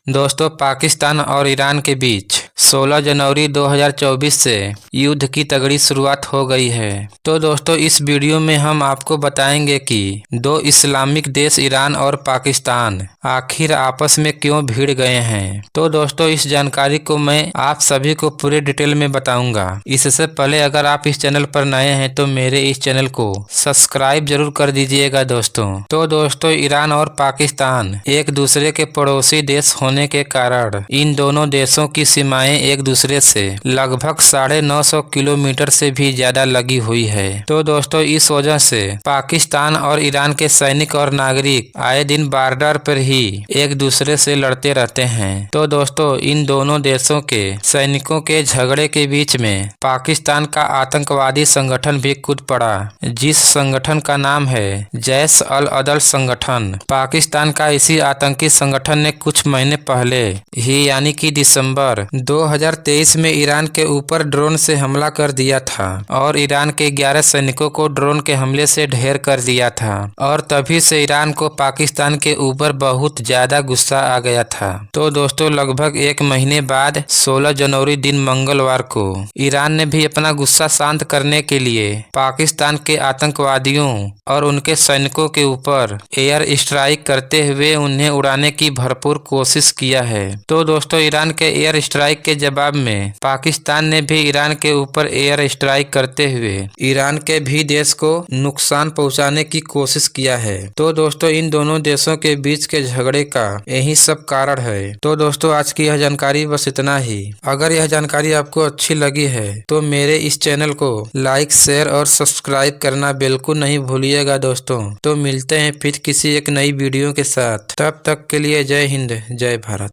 दोस्तों, पाकिस्तान और ईरान के बीच 16 जनवरी 2024 से युद्ध की तगड़ी शुरुआत हो गई है। तो दोस्तों, इस वीडियो में हम आपको बताएंगे कि दो इस्लामिक देश ईरान और पाकिस्तान आखिर आपस में क्यों भिड़ गए हैं। तो दोस्तों, इस जानकारी को मैं आप सभी को पूरे डिटेल में बताऊंगा। इससे पहले अगर आप इस चैनल पर नए हैं तो मेरे इस चैनल को सब्सक्राइब जरूर कर दीजिएगा दोस्तों। तो दोस्तों, ईरान और पाकिस्तान एक दूसरे के पड़ोसी देश होने के कारण इन दोनों देशों की सीमाएं एक दूसरे से लगभग 950 किलोमीटर से भी ज्यादा लगी हुई है। तो दोस्तों, इस वजह से पाकिस्तान और ईरान के सैनिक और नागरिक आए दिन बॉर्डर पर ही एक दूसरे से लड़ते रहते हैं। तो दोस्तों, इन दोनों देशों के सैनिकों के झगड़े के बीच में पाकिस्तान का आतंकवादी संगठन भी कूद पड़ा, जिस संगठन का नाम है जैश अल अदल संगठन। पाकिस्तान का इसी आतंकी संगठन ने कुछ महीने पहले ही यानी कि दिसंबर 2023 में ईरान के ऊपर ड्रोन से हमला कर दिया था और ईरान के 11 सैनिकों को ड्रोन के हमले से ढेर कर दिया था। और तभी से ईरान को पाकिस्तान के ऊपर बहुत ज्यादा गुस्सा आ गया था। तो दोस्तों, लगभग एक महीने बाद 16 जनवरी दिन मंगलवार को ईरान ने भी अपना गुस्सा शांत करने के लिए पाकिस्तान के आतंकवादियों और उनके सैनिकों के ऊपर एयर स्ट्राइक करते हुए उन्हें उड़ाने की भरपूर कोशिश किया है। तो दोस्तों, ईरान के एयर स्ट्राइक के जवाब में पाकिस्तान ने भी ईरान के ऊपर एयर स्ट्राइक करते हुए ईरान के भी देश को नुकसान पहुंचाने की कोशिश किया है। तो दोस्तों, इन दोनों देशों के बीच के झगड़े का यही सब कारण है। तो दोस्तों, आज की यह जानकारी बस इतना ही। अगर यह जानकारी आपको अच्छी लगी है तो मेरे इस चैनल को लाइक, शेयर और सब्सक्राइब करना बिल्कुल नहीं भूलिएगा दोस्तों। तो मिलते हैं फिर किसी एक नई वीडियो के साथ। तब तक के लिए जय हिंद, जय भारत।